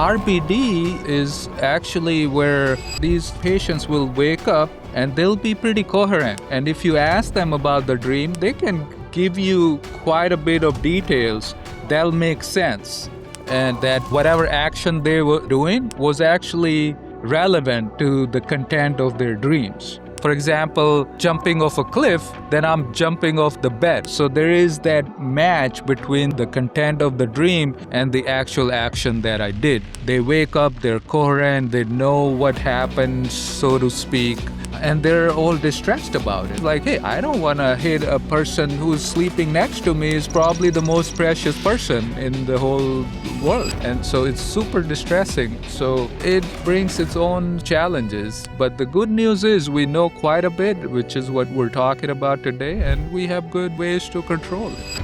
RBD is actually where these patients will wake up and they'll be pretty coherent. And if you ask them about the dream, they can give you quite a bit of details that'll make sense. And that whatever action they were doing was actually relevant to the content of their dreams. For example, jumping off a cliff, then I'm jumping off the bed. So there is that match between the content of the dream and the actual action that I did. They wake up, they're coherent, they know what happened, so to speak, and they're all distressed about it. Like, hey, I don't want to hit a person who's sleeping next to me is probably the most precious person in the whole world. And so it's super distressing. So it brings its own challenges. But the good news is we know quite a bit, which is what we're talking about today, and we have good ways to control it.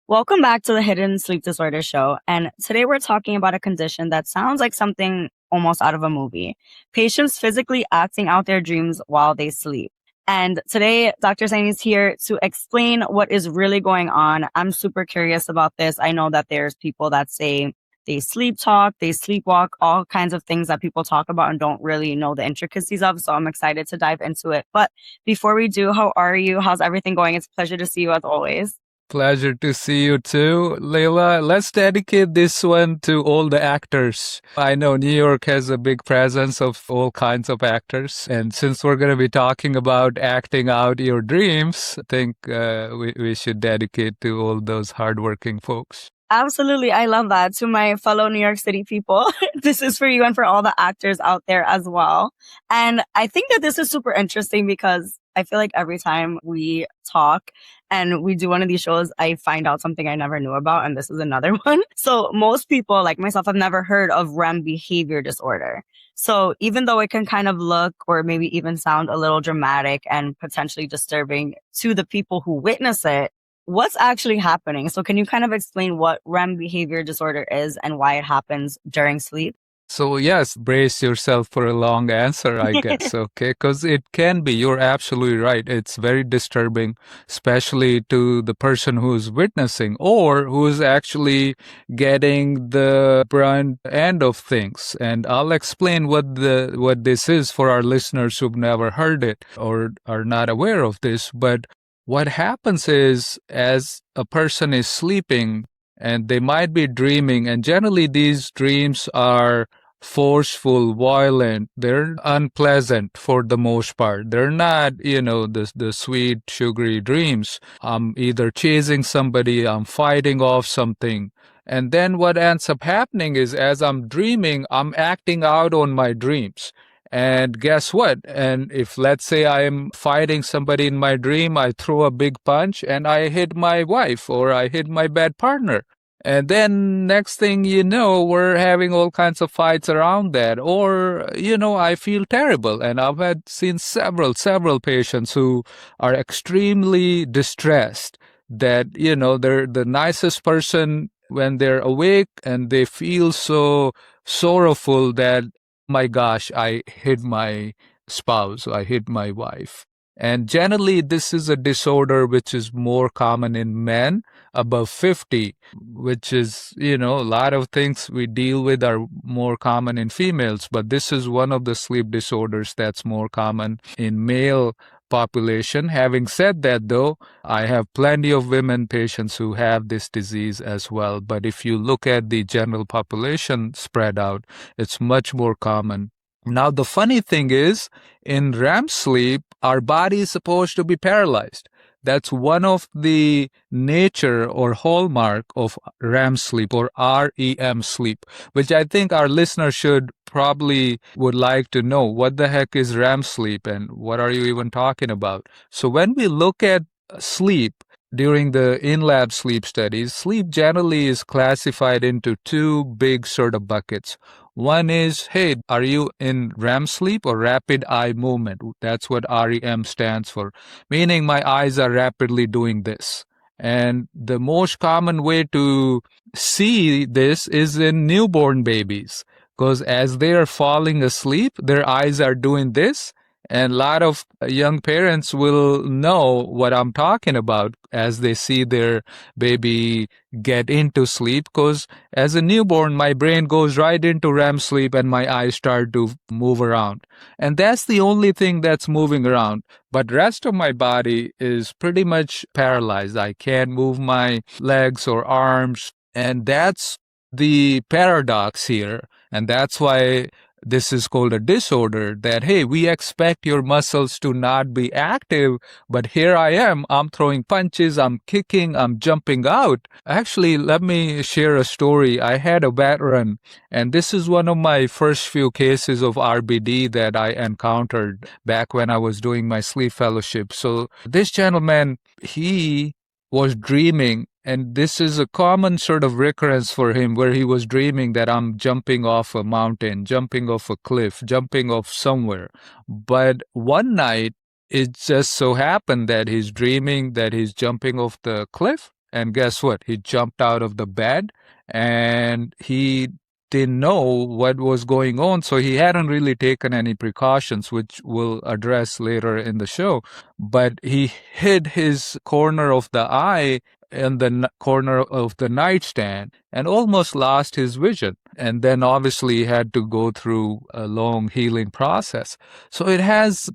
Welcome back to the Hidden Sleep Disorder Show. And today we're talking about a condition that sounds like something almost out of a movie. Patients physically acting out their dreams while they sleep. And today, Dr. Saini is here to explain what is really going on. I'm super curious about this. I know that there's people that say they sleep talk, they sleepwalk, all kinds of things that people talk about and don't really know the intricacies of. So I'm excited to dive into it. But before we do, how are you? How's everything going? It's a pleasure to see you as always. Pleasure to see you too, Leila. Let's dedicate this one to all the actors. I know New York has a big presence of all kinds of actors. And since we're going to be talking about acting out your dreams, I think we should dedicate to all those hardworking folks. Absolutely. I love that. To my fellow New York City people, this is for you and for all the actors out there as well. And I think that this is super interesting because I feel like every time we talk and we do one of these shows, I find out something I never knew about. And this is another one. So most people like myself have never heard of REM behavior disorder. So even though it can kind of look or maybe even sound a little dramatic and potentially disturbing to the people who witness it, what's actually happening? So can you kind of explain what REM behavior disorder is and why it happens during sleep? So yes, brace yourself for a long answer, I guess, okay? Because it can be, you're absolutely right. It's very disturbing, especially to the person who's witnessing or who's actually getting the brunt end of things. And I'll explain what this is for our listeners who've never heard it or are not aware of this. But what happens is, as a person is sleeping, and they might be dreaming, and generally these dreams are forceful, violent, they're unpleasant for the most part. They're not, the sweet, sugary dreams. I'm either chasing somebody, I'm fighting off something. And then what ends up happening is, as I'm dreaming, I'm acting out on my dreams. And guess what? And if, let's say, I am fighting somebody in my dream, I throw a big punch and I hit my wife or I hit my bed partner. And then next thing you know, we're having all kinds of fights around that. Or, I feel terrible. And I've seen several patients who are extremely distressed that, they're the nicest person when they're awake and they feel so sorrowful that, my gosh, I hit my spouse, I hit my wife. And generally, this is a disorder which is more common in men above 50, which is, a lot of things we deal with are more common in females. But this is one of the sleep disorders that's more common in male population. Having said that, though, I have plenty of women patients who have this disease as well. But if you look at the general population spread out, it's much more common. Now, the funny thing is, in REM sleep, our body is supposed to be paralyzed. That's one of the nature or hallmark of REM sleep or REM sleep, which I think our listeners would like to know. What the heck is REM sleep and what are you even talking about? So when we look at sleep during the in-lab sleep studies, sleep generally is classified into two big sort of buckets. One is, hey, are you in REM sleep or rapid eye movement? That's what REM stands for, meaning my eyes are rapidly doing this. And the most common way to see this is in newborn babies, because as they are falling asleep, their eyes are doing this. And a lot of young parents will know what I'm talking about as they see their baby get into sleep. Because as a newborn, my brain goes right into REM sleep and my eyes start to move around. And that's the only thing that's moving around. But rest of my body is pretty much paralyzed. I can't move my legs or arms. And that's the paradox here. And that's why this is called a disorder, that, hey, we expect your muscles to not be active, but here I am. I'm throwing punches, I'm kicking, I'm jumping out. Actually, let me share a story. I had a veteran, and this is one of my first few cases of RBD that I encountered back when I was doing my sleep fellowship. So this gentleman, he was dreaming, and this is a common sort of recurrence for him, where he was dreaming that I'm jumping off a mountain, jumping off a cliff, jumping off somewhere. But one night, it just so happened that he's dreaming that he's jumping off the cliff. And guess what? He jumped out of the bed, and he didn't know what was going on. So he hadn't really taken any precautions, which we'll address later in the show. But he hid his corner of the eye in the corner of the nightstand and almost lost his vision. And then obviously had to go through a long healing process. So it has,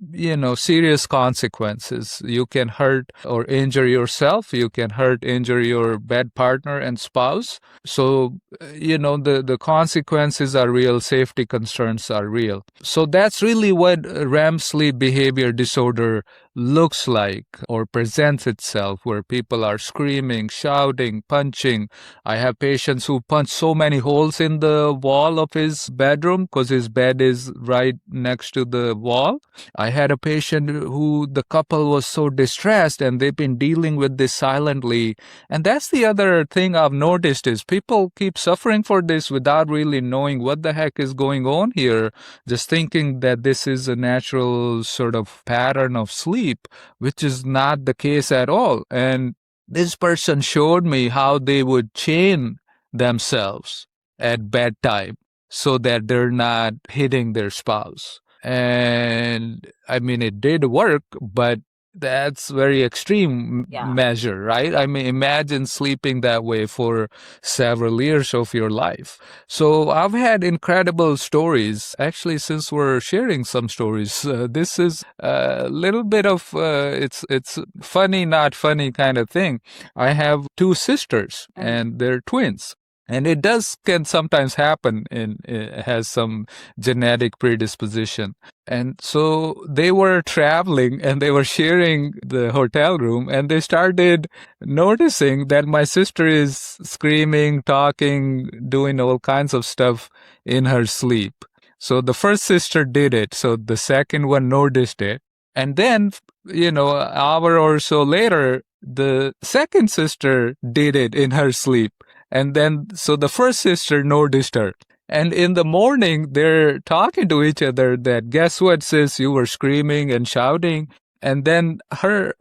serious consequences. You can hurt or injure yourself. You can injure your bed partner and spouse. So, the consequences are real. Safety concerns are real. So that's really what REM sleep behavior disorder looks like or presents itself, where people are screaming, shouting, punching. I have patients who punch so many holes in the wall of his bedroom because his bed is right next to the wall. I had a patient who the couple was so distressed, and they've been dealing with this silently. And that's the other thing I've noticed is people keep suffering for this without really knowing what the heck is going on here, just thinking that this is a natural sort of pattern of sleep, which is not the case at all. And this person showed me how they would chain themselves at bedtime so that they're not hitting their spouse. And I mean, it did work, but that's very extreme measure, right? I mean, imagine sleeping that way for several years of your life. So I've had incredible stories. Actually, since we're sharing some stories, this is a little bit of, it's funny, not funny kind of thing. I have two sisters and they're twins. And it can sometimes happen it has some genetic predisposition. And so they were traveling and they were sharing the hotel room, and they started noticing that my sister is screaming, talking, doing all kinds of stuff in her sleep. So the first sister did it. So the second one noticed it. And then, an hour or so later, the second sister did it in her sleep. And then, so the first sister noticed her. And in the morning, they're talking to each other that, guess what, sis, you were screaming and shouting. And then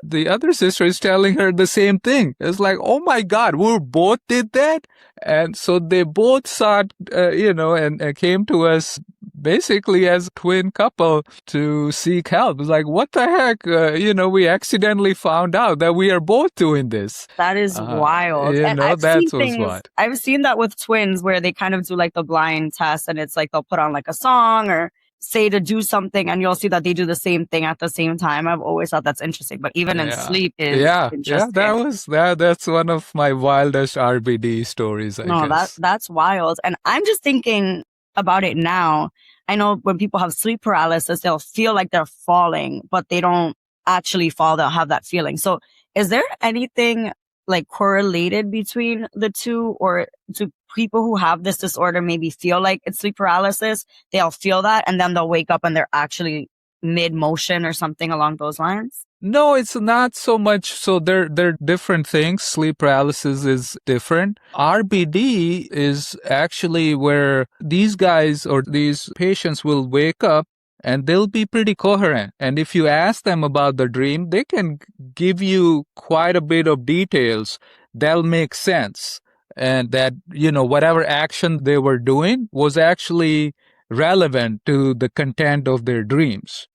the other sister is telling her the same thing. It's like, oh my God, we both did that. And so they both sought, and came to us basically as a twin couple to seek help. It's like, what the heck? We accidentally found out that we are both doing this. That is wild. And I've seen that with twins where they kind of do like the blind test, and it's like they'll put on like a song or say to do something, and you'll see that they do the same thing at the same time. I've always thought that's interesting, but even in sleep is interesting. That's one of my wildest RBD stories, I guess. That's wild. And I'm just thinking about it now. I know when people have sleep paralysis, they'll feel like they're falling, but they don't actually fall. They'll have that feeling. So is there anything like correlated between the two, or do people who have this disorder maybe feel like it's sleep paralysis? They'll feel that and then they'll wake up and they're actually mid motion or something along those lines? No, it's not so much. So they're different things. Sleep paralysis is different. RBD is actually where these guys or these patients will wake up and they'll be pretty coherent. And if you ask them about the dream, they can give you quite a bit of details that'll make sense. And that, whatever action they were doing was actually relevant to the content of their dreams.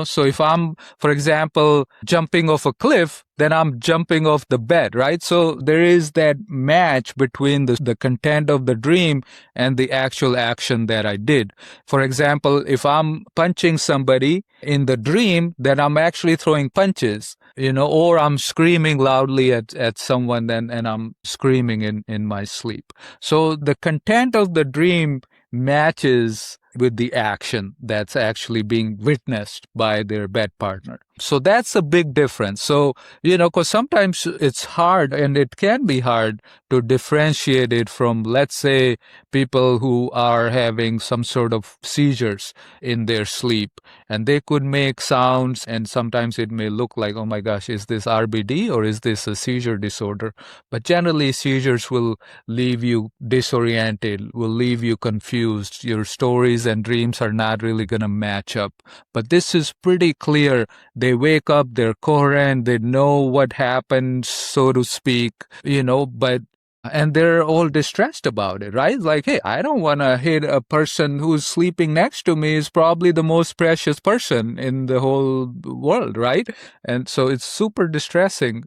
So if I'm, for example, jumping off a cliff, then I'm jumping off the bed, right? So there is that match between the content of the dream and the actual action that I did. For example, if I'm punching somebody in the dream, then I'm actually throwing punches, or I'm screaming loudly at someone and I'm screaming in my sleep. So the content of the dream matches with the action that's actually being witnessed by their bed partner. So that's a big difference. So, because sometimes it's hard, and it can be hard to differentiate it from, let's say, people who are having some sort of seizures in their sleep, and they could make sounds, and sometimes it may look like, oh my gosh, is this RBD or is this a seizure disorder? But generally, seizures will leave you disoriented, will leave you confused. Your stories and dreams are not really going to match up. But this is pretty clear. They wake up, they're coherent, they know what happened, so to speak, but and they're all distressed about it, right? Like, hey, I don't want to hit a person who's sleeping next to me, is probably the most precious person in the whole world, right? And so it's super distressing,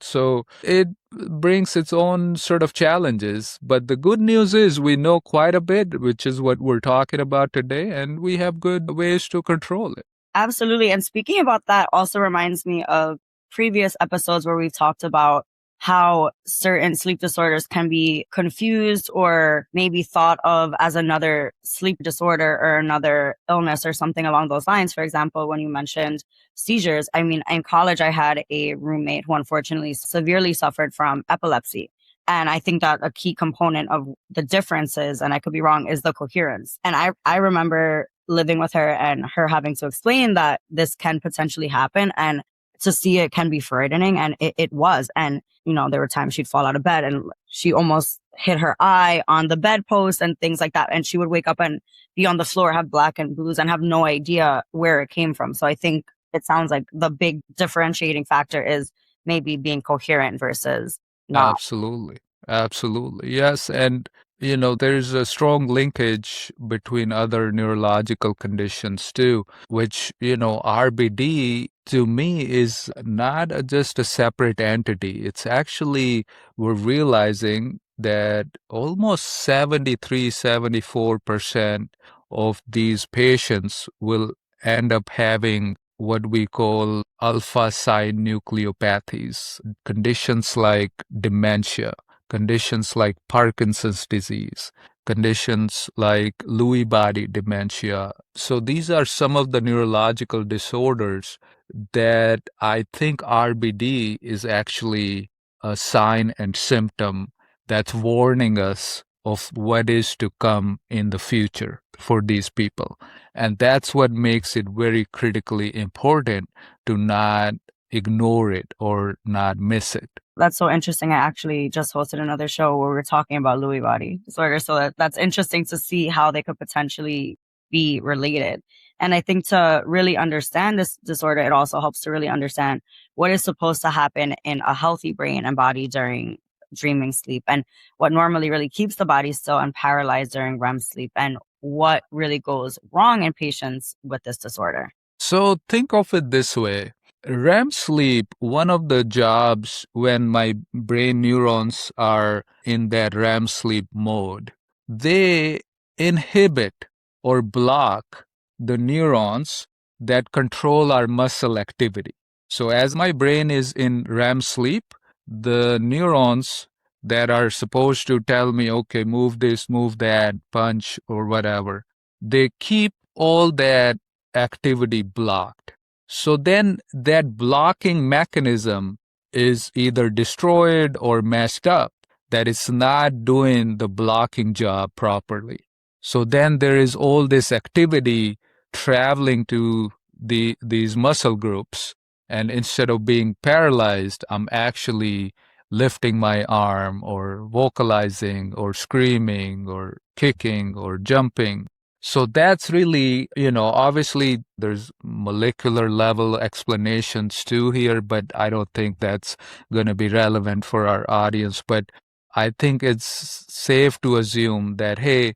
so it brings its own sort of challenges. But the good news is we know quite a bit, which is what we're talking about today, and we have good ways to control it. Absolutely. And speaking about that also reminds me of previous episodes where we've talked about how certain sleep disorders can be confused or maybe thought of as another sleep disorder or another illness or something along those lines. For example, when you mentioned seizures, I mean, in college, I had a roommate who unfortunately severely suffered from epilepsy. And I think that a key component of the differences, and I could be wrong, is the coherence. And I remember living with her and her having to explain that this can potentially happen, and to see it can be frightening. And it was. And, there were times she'd fall out of bed and she almost hit her eye on the bedpost and things like that. And she would wake up and be on the floor, have black and blues, and have no idea where it came from. So I think it sounds like the big differentiating factor is maybe being coherent versus not. Absolutely. Absolutely. Yes. And, there's a strong linkage between other neurological conditions too, which, RBD to me is not just a separate entity. It's actually, we're realizing that almost 74% of these patients will end up having what we call alpha synucleinopathies, conditions like dementia, conditions like Parkinson's disease, conditions like Lewy body dementia. So these are some of the neurological disorders that I think RBD is actually a sign and symptom that's warning us of what is to come in the future for these people. And that's what makes it very critically important to not ignore it or not miss it. That's so interesting. I actually just hosted another show where we were talking about Lewy body disorder. So that's interesting to see how they could potentially be related. And I think to really understand this disorder, it also helps to really understand what is supposed to happen in a healthy brain and body during dreaming sleep, and what normally really keeps the body still and paralyzed during REM sleep, and what really goes wrong in patients with this disorder. So think of it this way. REM sleep, one of the jobs when my brain neurons are in that REM sleep mode, they inhibit or block the neurons that control our muscle activity. So as my brain is in REM sleep, the neurons that are supposed to tell me, okay, move this, move that, punch, or whatever, they keep all that activity blocked. So then that blocking mechanism is either destroyed or messed up, that it's not doing the blocking job properly. So then there is all this activity traveling to these muscle groups. And instead of being paralyzed, I'm actually lifting my arm or vocalizing or screaming or kicking or jumping. So that's really, obviously there's molecular level explanations too here, but I don't think that's going to be relevant for our audience. But I think it's safe to assume that, hey,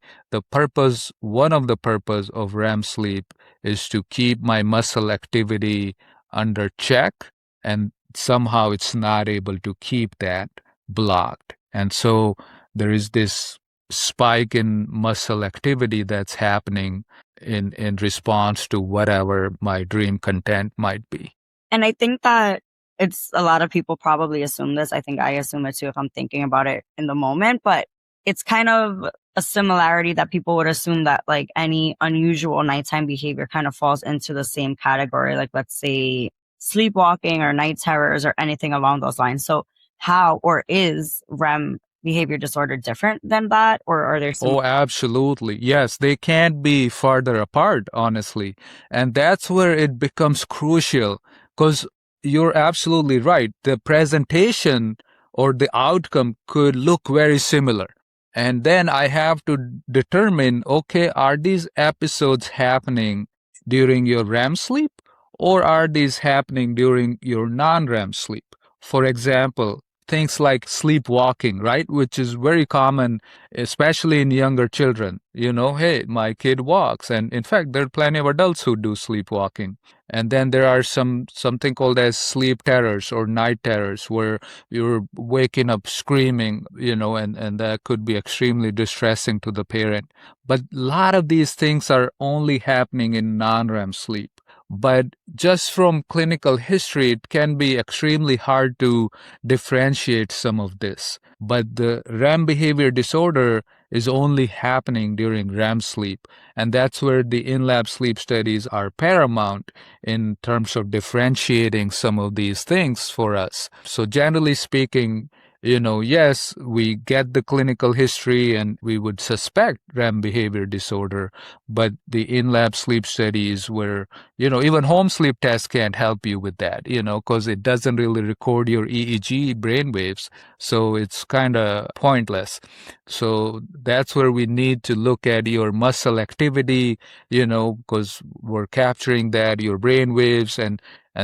one of the purpose of REM sleep is to keep my muscle activity under check, and somehow it's not able to keep that blocked. And so there is this spike in muscle activity that's happening in response to whatever my dream content might be. And I think that it's a lot of people probably assume this. I think I assume it too if I'm thinking about it in the moment, but it's kind of a similarity that people would assume that like any unusual nighttime behavior kind of falls into the same category. Like let's say sleepwalking or night terrors or anything along those lines. So how or is REM behavior disorder different than that? Or are there some? Oh, absolutely. Yes, they can't be farther apart, honestly. And that's where it becomes crucial because you're absolutely right. The presentation or the outcome could look very similar. And then I have to determine, okay, are these episodes happening during your REM sleep or are these happening during your non-REM sleep? For example, things like sleepwalking, right? Which is very common, especially in younger children. Hey, my kid walks. And in fact, there are plenty of adults who do sleepwalking. And then there are something called as sleep terrors or night terrors where you're waking up screaming, and that could be extremely distressing to the parent. But a lot of these things are only happening in non-REM sleep. But just from clinical history, it can be extremely hard to differentiate some of this. But the REM behavior disorder is only happening during REM sleep. And that's where the in-lab sleep studies are paramount in terms of differentiating some of these things for us. So generally speaking, yes, we get the clinical history and we would suspect REM behavior disorder, but the in-lab sleep studies where, even home sleep tests can't help you with that, because it doesn't really record your EEG brainwaves. So it's kind of pointless. So that's where we need to look at your muscle activity, because we're capturing that, your brain waves, and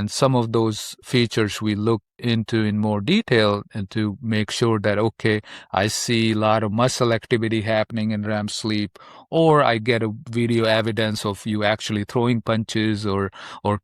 some of those features we look into in more detail and to make sure that, okay, I see a lot of muscle activity happening in REM sleep, or I get a video evidence of you actually throwing punches or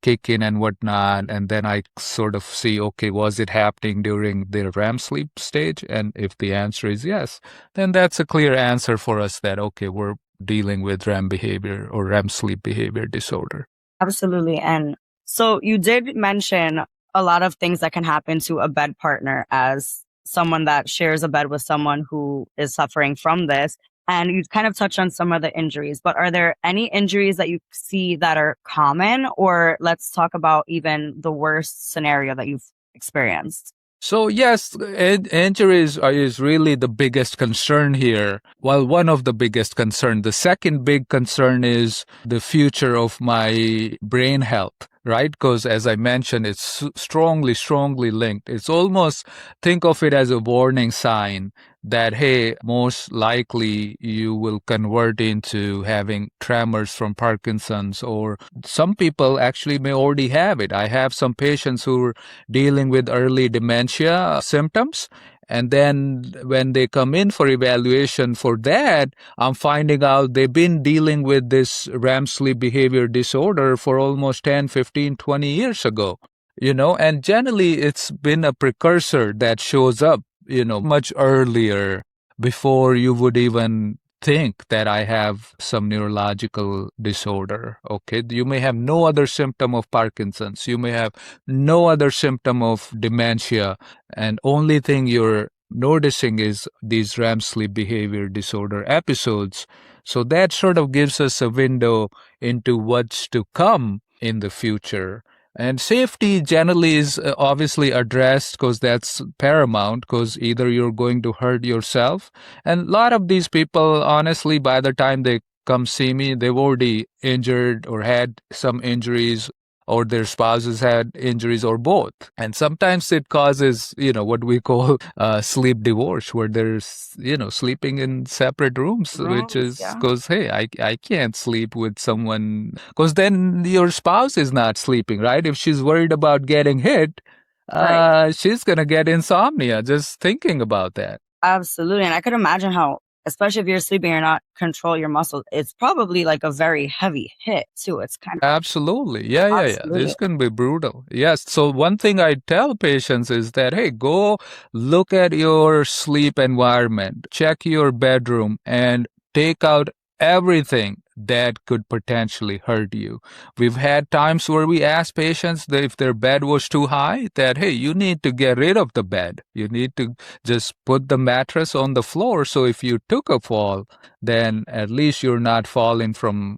kicking and whatnot. And then I sort of see, okay, was it happening during the REM sleep stage? And if the answer is yes, then that's a clear answer for us that, okay, we're dealing with REM behavior or REM sleep behavior disorder. Absolutely. And so you did mention a lot of things that can happen to a bed partner as someone that shares a bed with someone who is suffering from this. And you kind of touched on some of the injuries, but are there any injuries that you see that are common? Or let's talk about even the worst scenario that you've experienced. So yes, injuries is really the biggest concern here. Well, one of the biggest concern. The second big concern is the future of my brain health, right? Because as I mentioned, it's strongly, strongly linked. It's almost, think of it as a warning sign that, hey, most likely you will convert into having tremors from Parkinson's, or some people actually may already have it. I have some patients who are dealing with early dementia symptoms. And then when they come in for evaluation for that, I'm finding out they've been dealing with this REM sleep behavior disorder for almost 10, 15, 20 years ago. And generally it's been a precursor that shows up, much earlier before you would even think that I have some neurological disorder. Okay. You may have no other symptom of Parkinson's. You may have no other symptom of dementia. And only thing you're noticing is these REM sleep behavior disorder episodes. So that sort of gives us a window into what's to come in the future. And safety generally is obviously addressed because that's paramount, because either you're going to hurt yourself. And a lot of these people, honestly, by the time they come see me, they've already injured or had some injuries or their spouses had injuries, or both. And sometimes it causes, what we call sleep divorce, where there's, sleeping in separate rooms, which Rooms, is yeah. because, hey, I can't sleep with someone, because then your spouse is not sleeping, right? If she's worried about getting hit, Right. she's going to get insomnia just thinking about that. Absolutely. And I could imagine how, especially if you're sleeping or not control your muscles, it's probably like a very heavy hit too. It's kind of Absolutely. Yeah, yeah, yeah. absolutely This can be brutal. Yes. So, one thing I tell patients is that, hey, go look at your sleep environment, check your bedroom, and take out everything that could potentially hurt you. We've had times where we ask patients that if their bed was too high, that, hey, you need to get rid of the bed. You need to just put the mattress on the floor. So, if you took a fall, then at least you're not falling from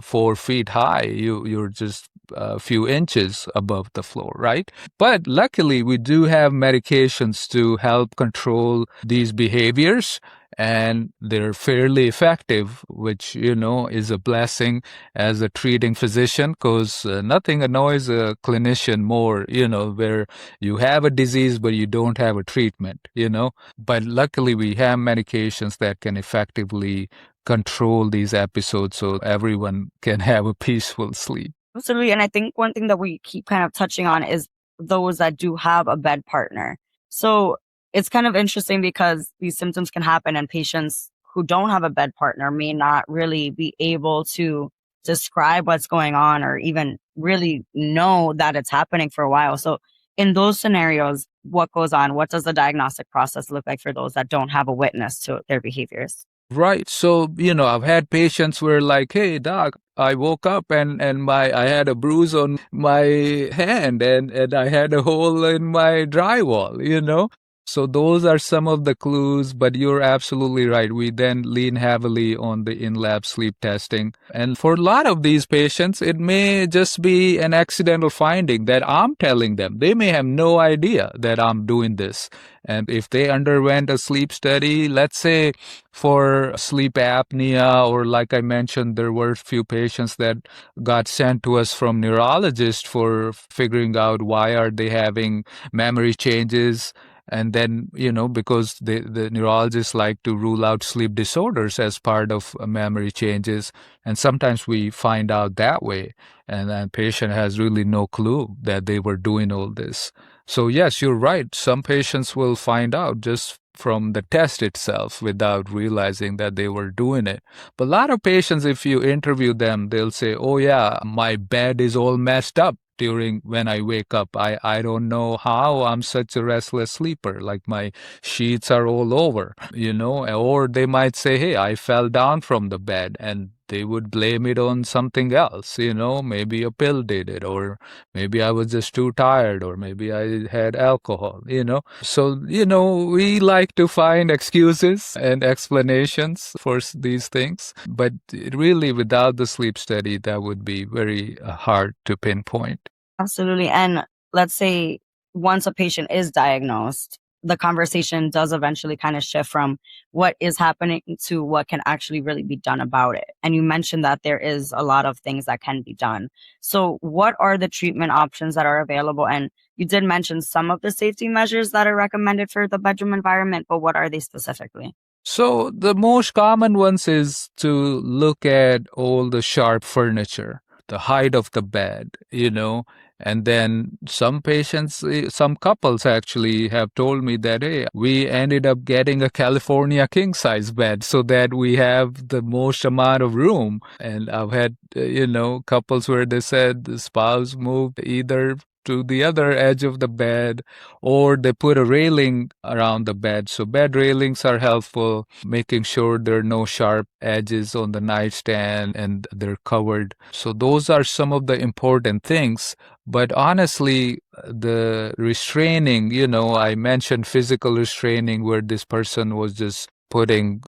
4 feet high. You're just a few inches above the floor, right? But luckily we do have medications to help control these behaviors, and they're fairly effective, which is a blessing as a treating physician, because nothing annoys a clinician more, where you have a disease but you don't have a treatment. But luckily, we have medications that can effectively control these episodes so everyone can have a peaceful sleep. absolutely. And I think one thing that we keep kind of touching on is those that do have a bed partner. So it's kind of interesting because these symptoms can happen and patients who don't have a bed partner may not really be able to describe what's going on or even really know that it's happening for a while. So in those scenarios, what goes on? What does the diagnostic process look like for those that don't have a witness to their behaviors? Right. So, I've had patients where like, hey, doc, I woke up and I had a bruise on my hand and I had a hole in my drywall. So those are some of the clues, but you're absolutely right. We then lean heavily on the in-lab sleep testing. And for a lot of these patients, it may just be an accidental finding that I'm telling them. They may have no idea that I'm doing this. And if they underwent a sleep study, let's say for sleep apnea, or like I mentioned, there were a few patients that got sent to us from neurologists for figuring out why are they having memory changes. And then, because the neurologists like to rule out sleep disorders as part of memory changes. And sometimes we find out that way. And the patient has really no clue that they were doing all this. So, yes, you're right. Some patients will find out just from the test itself without realizing that they were doing it. But a lot of patients, if you interview them, they'll say, oh, yeah, my bed is all messed up during when I wake up. I don't know how I'm such a restless sleeper. Like my sheets are all over, or they might say, hey, I fell down from the bed, and they would blame it on something else, maybe a pill did it, or maybe I was just too tired, or maybe I had alcohol. So, we like to find excuses and explanations for these things, but really without the sleep study, that would be very hard to pinpoint. Absolutely. And let's say once a patient is diagnosed, the conversation does eventually kind of shift from what is happening to what can actually really be done about it. And you mentioned that there is a lot of things that can be done. So, what are the treatment options that are available? And you did mention some of the safety measures that are recommended for the bedroom environment, but what are they specifically? So the most common ones is to look at all the sharp furniture, the height of the bed, and then some patients, some couples actually have told me that, hey, we ended up getting a California king size bed so that we have the most amount of room. And I've had, couples where they said the spouse moved either to the other edge of the bed, or they put a railing around the bed. So bed railings are helpful, making sure there are no sharp edges on the nightstand and they're covered. So those are some of the important things. But honestly, the restraining, I mentioned physical restraining where this person was just putting,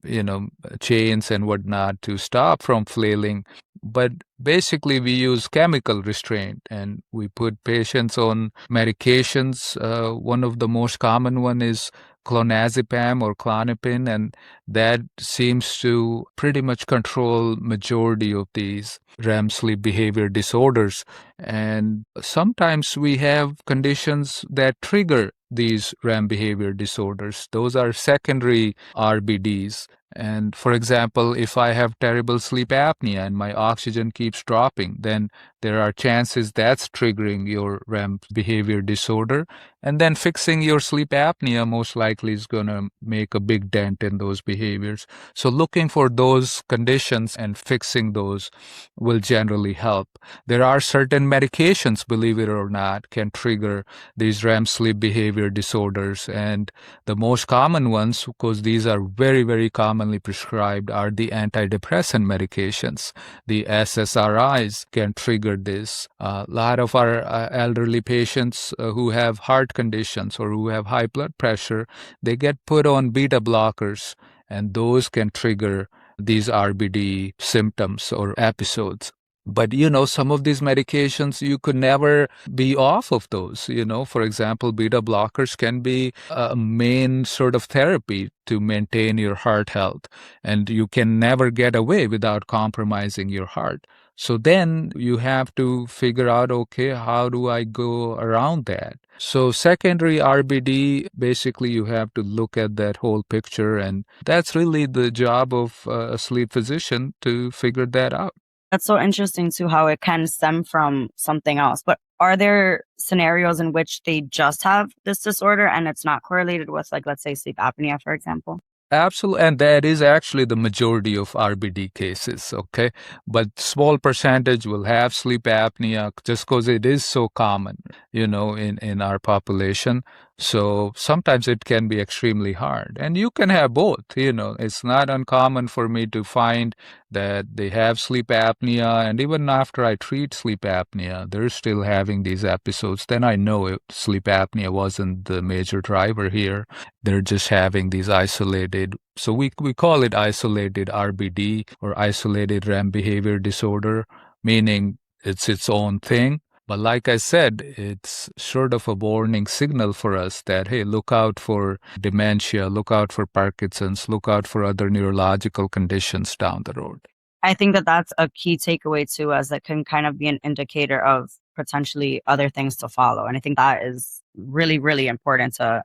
chains and whatnot to stop from flailing. But basically, we use chemical restraint and we put patients on medications. One of the most common one is clonazepam or Klonopin, and that seems to pretty much control majority of these REM sleep behavior disorders. And sometimes we have conditions that trigger these REM behavior disorders. Those are secondary RBDs. And for example, if I have terrible sleep apnea and my oxygen keeps dropping, then there are chances that's triggering your REM behavior disorder. And then fixing your sleep apnea most likely is going to make a big dent in those behaviors. So looking for those conditions and fixing those will generally help. There are certain medications, believe it or not, can trigger these REM sleep behavior disorders. And the most common ones, because these are very, very commonly prescribed, are the antidepressant medications. The SSRIs can trigger this. A lot of our elderly patients who have heart conditions or who have high blood pressure, they get put on beta blockers, and those can trigger these RBD symptoms or episodes. But, some of these medications, you could never be off of those. For example, beta blockers can be a main sort of therapy to maintain your heart health, and you can never get away without compromising your heart. So then you have to figure out, okay, how do I go around that? So secondary RBD, basically you have to look at that whole picture, and that's really the job of a sleep physician to figure that out. That's so interesting too, how it can stem from something else. But are there scenarios in which they just have this disorder and it's not correlated with, like, let's say sleep apnea, for example? Absolutely, and that is actually the majority of RBD cases, okay? But small percentage will have sleep apnea just because it is so common, in our population. So sometimes it can be extremely hard. And you can have both, It's not uncommon for me to find that they have sleep apnea, and even after I treat sleep apnea, they're still having these episodes. Then I know sleep apnea wasn't the major driver here. They're just having these isolated, so we call it isolated RBD or isolated REM behavior disorder, meaning it's its own thing. But like I said, it's sort of a warning signal for us that, hey, look out for dementia, look out for Parkinson's, look out for other neurological conditions down the road. I think that that's a key takeaway too, as it can kind of be an indicator of potentially other things to follow. And I think that is really, really important to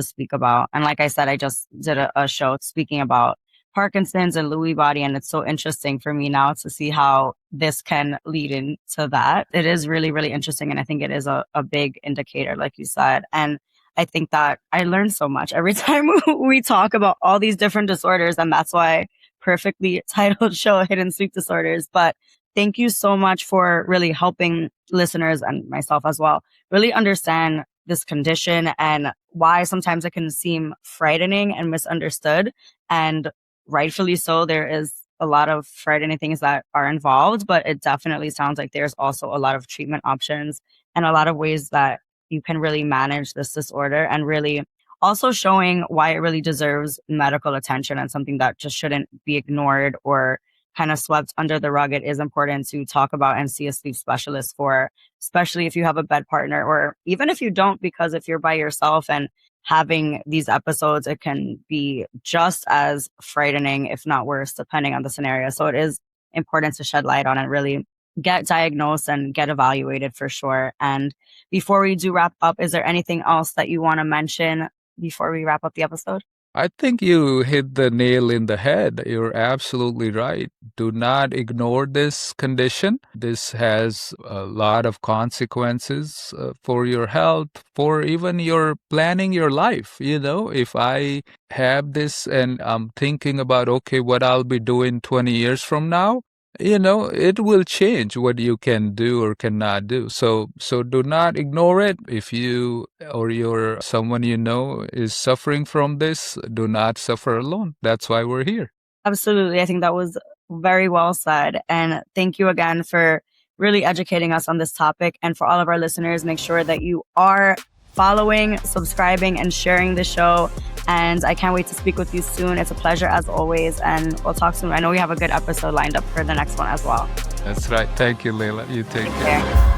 speak about. And like I said, I just did a show speaking about Parkinson's and Lewy body, and it's so interesting for me now to see how this can lead into that. It is really, really interesting, and I think it is a big indicator, like you said. And I think that I learn so much every time we talk about all these different disorders, and that's why perfectly titled show, Hidden Sleep Disorders. But thank you so much for really helping listeners and myself as well really understand this condition and why sometimes it can seem frightening and misunderstood. And rightfully so, there is a lot of frightening things that are involved, but it definitely sounds like there's also a lot of treatment options and a lot of ways that you can really manage this disorder, and really also showing why it really deserves medical attention and something that just shouldn't be ignored or kind of swept under the rug. It is important to talk about and see a sleep specialist for, especially if you have a bed partner, or even if you don't, because if you're by yourself and having these episodes, it can be just as frightening, if not worse, depending on the scenario. So it is important to shed light on and really get diagnosed and get evaluated for sure. And before we do wrap up, is there anything else that you want to mention before we wrap up the episode? I think you hit the nail in the head. You're absolutely right. Do not ignore this condition. This has a lot of consequences for your health, for even your planning your life. If I have this and I'm thinking about, okay, what I'll be doing 20 years from now, it will change what you can do or cannot do. So do not ignore it. If you or someone is suffering from this, do not suffer alone. That's why we're here. Absolutely. I think that was very well said. And thank you again for really educating us on this topic. And for all of our listeners, make sure that you are following, subscribing, and sharing the show. And I can't wait to speak with you soon. It's a pleasure as always, and we'll talk soon. I know we have a good episode lined up for the next one as well. That's right. Thank you, Leila. You take care.